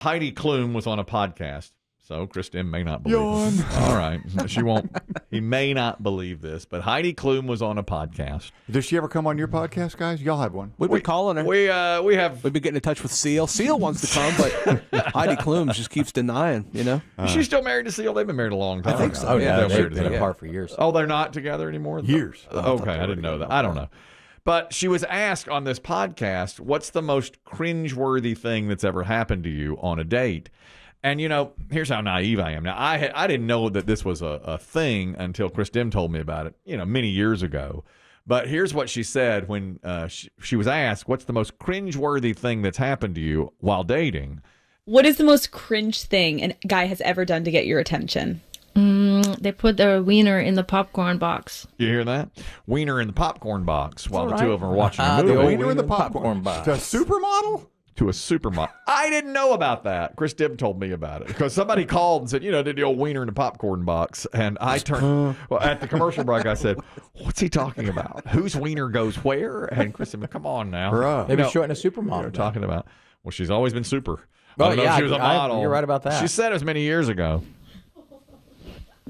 Heidi Klum was on a podcast. So Chris Demm may not believe this. All right. She won't. He may not believe this, but Heidi Klum was on a podcast. Does she ever come on your podcast, guys? Y'all have one. We've been calling her. We have. We've been getting in touch with Seal. Seal wants to come, but Heidi Klum just keeps denying, you know? She's still married to Seal. They've been married a long time. I think so. Oh, yeah. They've They've been apart for years. Oh, they're not together anymore? Years. Okay, I didn't know that. I don't know. But she was asked on this podcast, what's the most cringeworthy thing that's ever happened to you on a date? And, you know, here's how naive I am. Now, I didn't know that this was a thing until Chris Demm told me about it, you know, many years ago. But here's what she said when she was asked, what's the most cringeworthy thing that's happened to you while dating? What is the most cringe thing a guy has ever done to get your attention? They put their wiener in the popcorn box. You hear that? Wiener in the popcorn box while the two of them are watching a The movie. old Wiener in the popcorn box. To a supermodel? To a supermarket. I didn't know about that. Chris Demm told me about it because somebody called and said, you know, did the old wiener in the popcorn box? And I turned, well, at the commercial break, I said, what's he talking about? Whose wiener goes where? And Chris said, come on now. Bruh. Maybe No, showing a We're supermodel. talking about, well, she's always been super. I Well, don't know if yeah, she was a model. you're right about that. She said it was many years ago.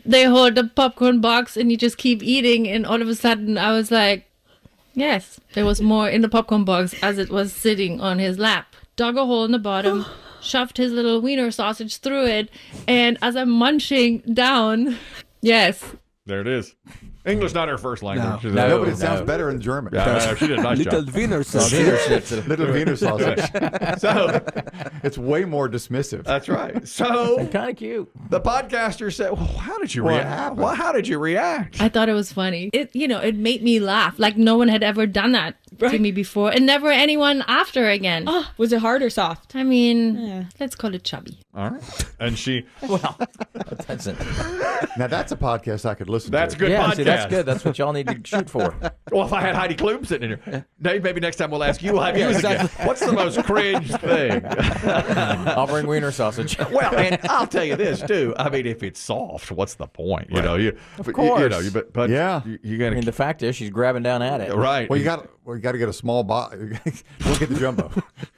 They hold the popcorn box and you just keep eating, and all of a sudden I was like, yes, there was more in the popcorn box as it was sitting on his lap. Dug a hole in the bottom, shoved his little wiener sausage through it, and as I'm munching down, yes. There it is. English not her first language. She's No, like, but it sounds better in German. yeah, she did a nice Little job. wiener sausage. Little Wiener sausage. So, It's way more dismissive. that's right. So, Kind of cute. the podcaster said, well, how did you What react? happened? Well, how did you react? I thought it was funny. It made me laugh. Like no one had ever done that to me before, and never anyone after again. Oh, was it hard or soft? I mean, Yeah. let's call it chubby. All right. And she, Well, that's it. Now, that's a podcast I could listen that's a to. good Yeah, podcast. see, that's good. That's what y'all need to shoot for. Well, if I had Heidi Klum sitting in here, Dave, maybe next time we'll ask you. We'll have you as a guest. What's the most cringe thing? I'll bring wiener sausage. Well, and I'll tell you this too. I mean, if it's soft, what's the point? You know, Of course. but Yeah. you I got mean, to the fact is, she's grabbing down at it. right. Well, you got to get a small box. Don't get the jumbo.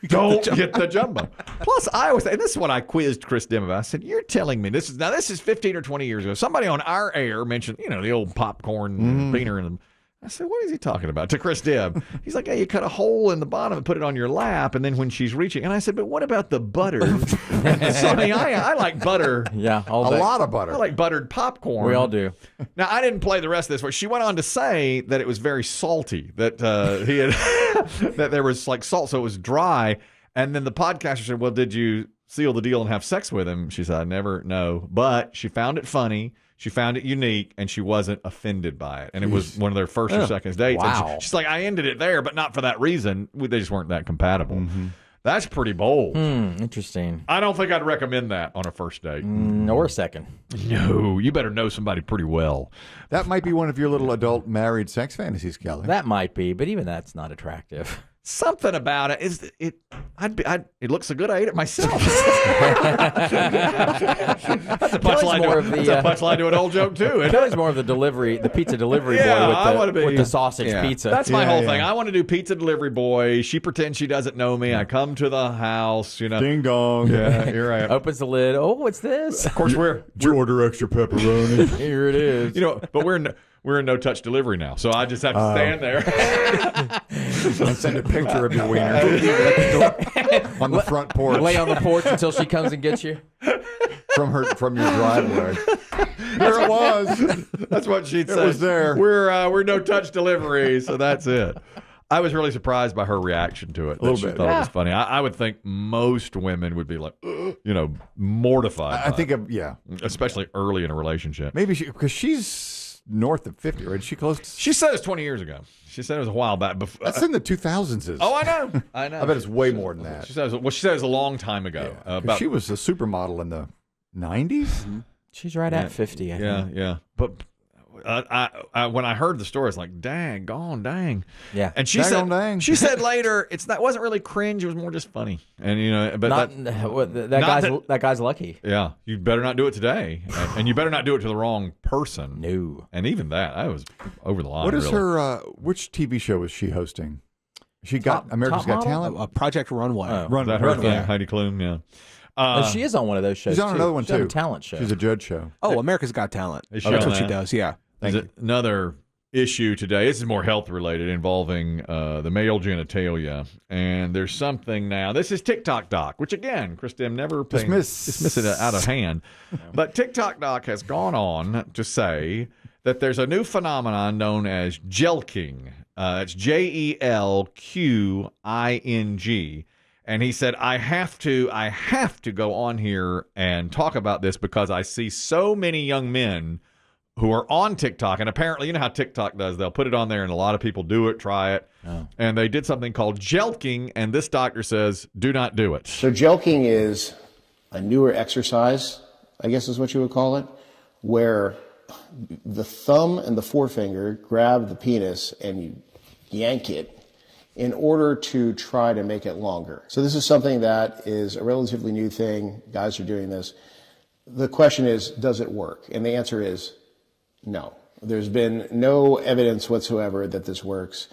Don't get the jumbo. Plus, I always, and this is what I quizzed Chris Demm about. I said, "You're telling me this is 15 or 20 years ago. Somebody on our air mentioned, you know, the old popcorn wiener in them." I said, "What is he talking about?" To Chris Demm, he's like, "Hey, you cut a hole in the bottom and put it on your lap, and then when she's reaching," and I said, "But what about the butter?" So I mean, I like butter. Yeah, all A day. lot of butter. I like buttered popcorn. We all do. Now, I didn't play the rest of this, but she went on to say that it was very salty, that he had that there was like salt, so it was dry. And then the podcaster said, "Well, did you seal the deal and have sex with him?" She said, "I never know," but she found it funny. She found it unique, and she wasn't offended by it. And it was one of their first or second dates. Wow. And she's like, "I ended it there, but not for that reason. They just weren't that compatible." That's pretty bold. Interesting. I don't think I'd recommend that on a first date. Or a second. No, you better know somebody pretty well. That might be one of your little adult married sex fantasies, Kelly. That might be, but even that's not attractive. Something about it is it. It looks so good. I ate it myself. That's a punchline to an old joke too. Isn't it? Kelly's more of the pizza delivery Yeah, I boy wanna be- with the sausage Yeah. pizza. That's my Yeah, whole yeah. thing. I want to do pizza delivery boy. She pretends she doesn't know me. I come to the house. You know. Ding dong. Yeah, you're right. Opens the lid. Oh, what's this? Of course, we're Did you order extra pepperoni? Here it is. you know, but we're in no touch delivery now, so I just have to stand there. And send a picture of your wiener on the front porch Lay on the porch until she comes and gets you. from your driveway. There it was. That's what she'd say. It was there. We're no touch delivery, so that's it. I was really surprised by her reaction to it. A little She bit. thought it was funny. I would think most women would be like, mortified. I by think it, especially early in a relationship. maybe because she's north of 50, right? Is she close to... She said it was 20 years ago. She said it was a while back. That's in the 2000s. Oh, I know. I know. I bet it's way more than that. She said it was a long time ago. Yeah, 'cause About she was a supermodel in the 90s. She's right at 50, I think. yeah. But I when I heard the story, it's like, dang. Yeah. And she Dang said, on dang. she said later, it wasn't really cringe. It was more just funny. And but That guy's lucky. yeah, you better not do it today, and you better not do it to the wrong person. No. And even that, I was over the line. What is really. her... which TV show is she hosting? She got America's top Got model? Talent? Project Runway. Oh. Is that her thing, Runway. Heidi Klum? Yeah. She is on one of those shows. She's on too. another one, She's on too. a talent show. She's a judge show. Oh, America's Got Talent. Is Oh, she that's on what she that? does. Yeah. There's another issue today. This is more health related, involving the male genitalia. And there's something now. This is TikTok Doc, which again, Chris Demm never dismiss it out of hand. But TikTok Doc has gone on to say that there's a new phenomenon known as Jelqing. It's Jelqing. And he said, I have to go on here and talk about this because I see so many young men who are on TikTok. And apparently, you know how TikTok does. They'll put it on there and a lot of people do it, try it. Oh. And they did something called Jelqing. And this doctor says, do not do it. So Jelqing is a newer exercise, I guess is what you would call it, where the thumb and the forefinger grab the penis and you yank it in order to try to make it longer. So this is something that is a relatively new thing. Guys are doing this. The question is, does it work? And the answer is no. There's been no evidence whatsoever that this works.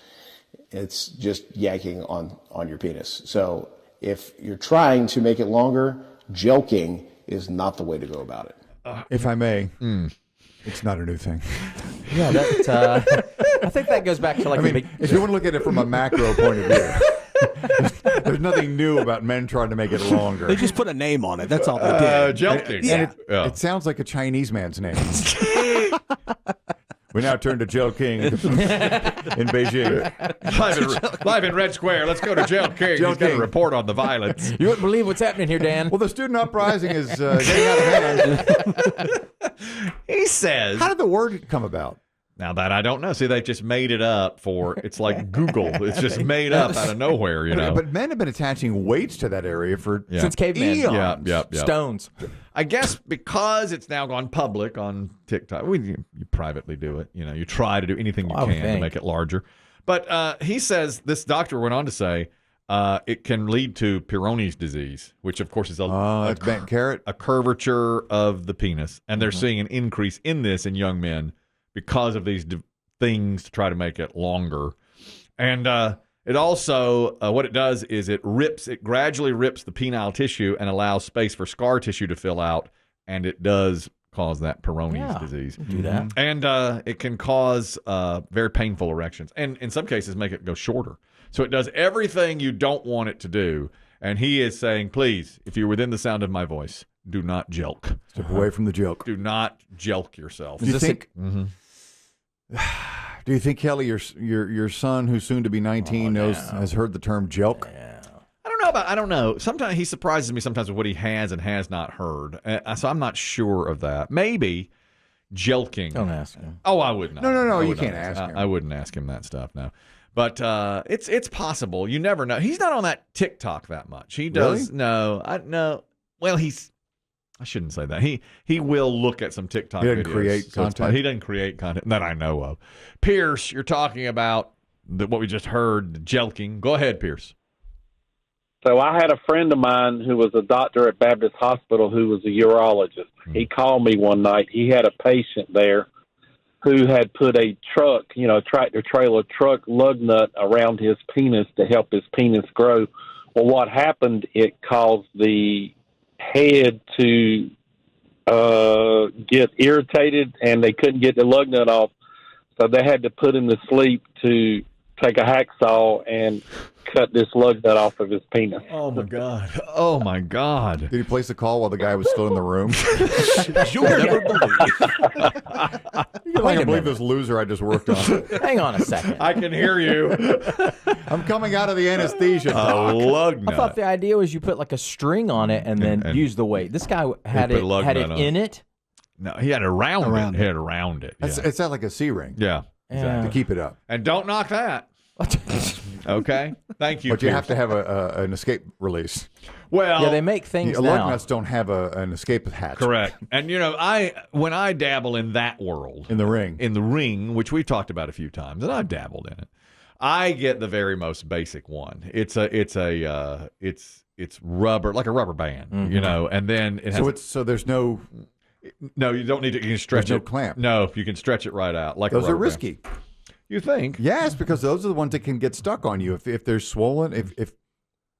It's just yanking on your penis. So if you're trying to make it longer, Jelqing is not the way to go about it. If I may, it's not a new thing. Yeah, that, I think that goes back to like. I mean, if you want to look at it from a macro point of view, there's nothing new about men trying to make it longer. They just put a name on it. That's all they did. Jelqing. Yeah. It sounds like a Chinese man's name. We now turn to Jelqing in Beijing. Live in Red Square. Let's go to Jelqing. He's got a report on the violence. You wouldn't believe what's happening here, Dan. Well, the student uprising is getting out of hand. He says. How did the word come about? Now that I don't know. See, they just made it up it's like Google. It's just made up out of nowhere, you know. But men have been attaching weights to that area since cavemen. eons. Yeah. Stones. I guess because it's now gone public on TikTok, you privately do it. You know, you try to do anything you can to make it larger. But he says, this doctor went on to say, it can lead to Peyronie's disease, which of course is a bent carrot, a curvature of the penis, and they're seeing an increase in this in young men because of these things to try to make it longer. And it also, what it does is it gradually rips the penile tissue and allows space for scar tissue to fill out, and it does cause that Peyronie's disease. Do that. And it can cause very painful erections, and in some cases make it go shorter. So it does everything you don't want it to do. And he is saying, please, if you're within the sound of my voice, do not jelq. Step away from the joke. Do not jelq yourself. Do you think? Do you think, Kelly, your son, who's soon to be 19, has heard the term jelq? Yeah. I don't know. Sometimes he surprises me sometimes with what he has and has not heard. So I'm not sure of that. Maybe jelqing. Don't ask him. Oh, I would not. No. You can't ask him. I wouldn't ask him that stuff. No. But it's possible. You never know. He's not on that TikTok that much. He does. Really? No. Well, I shouldn't say that. He will look at some TikTok videos. He doesn't create content. He doesn't create content that I know of. Pierce, you're talking about what we just heard, jelqing. Go ahead, Pierce. So I had a friend of mine who was a doctor at Baptist Hospital who was a urologist. He called me one night. He had a patient there who had put a truck, tractor trailer truck lug nut around his penis to help his penis grow. Well, what happened, it caused the head to get irritated, and they couldn't get the lug nut off. So they had to put him to sleep to take a hacksaw and cut this lug nut off of his penis. Oh, my God. Oh, my God. Did he place the call while the guy was still in the room? You'll never believe. I can't believe this loser I just worked on. Hang on a second. I can hear you. I'm coming out of the anesthesia. A lug nut. I thought the idea was you put like a string on it and then use the weight. This guy had it in it. No, he had it around it. He had it around it. Yeah. It's not like a C-ring. Yeah. Exactly. To keep it up. And don't knock that. Okay. Thank you. But you have to have an escape release. Well, yeah, they make things now. Lug nuts don't have an escape hatch. Correct. And when I dabble in that world, in the ring, which we've talked about a few times, and I've dabbled in it, I get the very most basic one. It's rubber, like a rubber band, and then it has. So there's no. No, you don't need to. You can stretch There's it. No clamp. No, you can stretch it right out. Like those a are risky. Band. You think? Yes, because those are the ones that can get stuck on you if they're swollen. If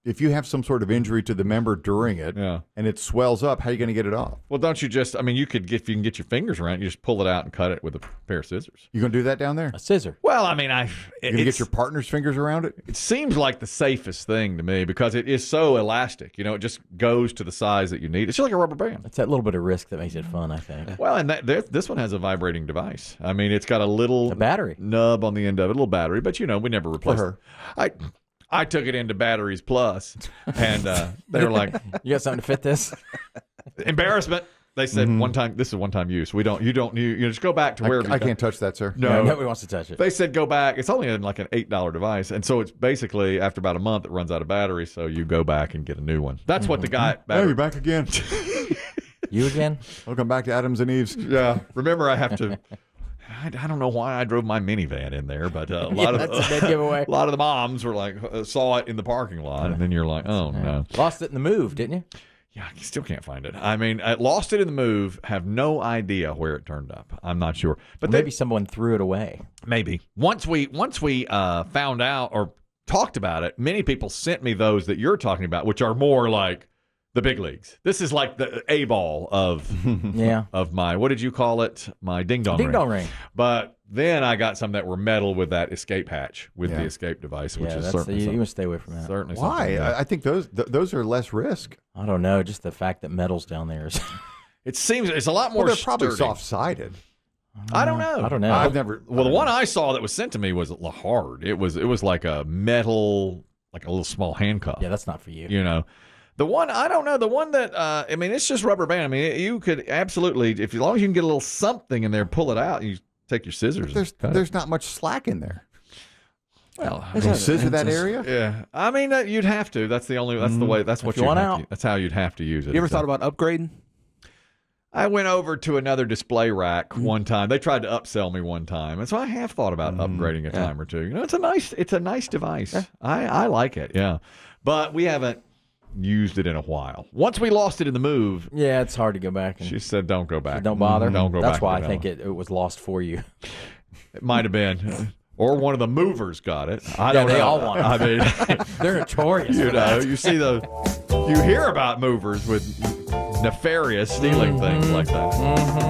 if you have some sort of injury to the member during it and it swells up, how are you going to get it off? Well, don't you just, I mean, if you can get your fingers around it, you just pull it out and cut it with a pair of scissors. You going to do that down there? A scissor. Well, I mean, you going to get your partner's fingers around it? It seems like the safest thing to me because it is so elastic. You know, it just goes to the size that you need. It's just like a rubber band. It's that little bit of risk that makes it fun, I think. Well, and this one has a vibrating device. I mean, it's got a battery nub on the end of it, a little battery, but, you know, we never replaced it. I took it into Batteries Plus, and they were like, "You got something to fit this?" Embarrassment. They said one time. This is one-time use. You just go back to where. I can't touch that, sir. No, nobody wants to touch it. They said go back. It's only like an $8 device, and so it's basically after about a month it runs out of battery. So you go back and get a new one. That's what the guy. Hey, you're back again. You again? Welcome back to Adams and Eve's. Yeah. Remember, I have to. I don't know why I drove my minivan in there, but a lot of that's a dead giveaway. A lot of the moms were like saw it in the parking lot, and then you're like, oh no, lost it in the move, didn't you? Yeah, I still can't find it. I mean, I lost it in the move. Have no idea where it turned up. I'm not sure, but maybe someone threw it away. Maybe once we found out or talked about it, many people sent me those that you're talking about, which are more like the big leagues. This is like the A ball of of my, what did you call it? My ding dong ring. But then I got some that were metal with that escape hatch with the escape device, which is certainly you must stay away from that. Certainly. Why? I think those are less risk. I don't know. Just the fact that metal's down there is. It seems it's a lot more. Well, they're probably sturdy. soft-sided. I don't know. I've never. Well, the one I saw that was sent to me was hard. It was like a metal, like a little small handcuff. Yeah, that's not for you. You know. The one, I don't know, the one that, I mean, it's just rubber band. I mean, you could absolutely, as long as you can get a little something in there, pull it out, you take your scissors. There's not much slack in there. Well, scissor that area? Yeah. I mean, you'd have to. That's the way, that's what you want out. That's how you'd have to use it. You ever thought about upgrading? I went over to another display rack one time. They tried to upsell me one time. And so I have thought about upgrading a time or two. You know, it's a nice device. Yeah. I like it. Yeah. But we haven't used it in a while. Once we lost it in the move. Yeah, it's hard to go back. She said, don't go back. Don't bother. Don't go back. That's why I think it was lost for you. It might have been. Or one of the movers got it. I don't know. They all want it. I mean, they're notorious. You know, you see you hear about movers with nefarious stealing things like that.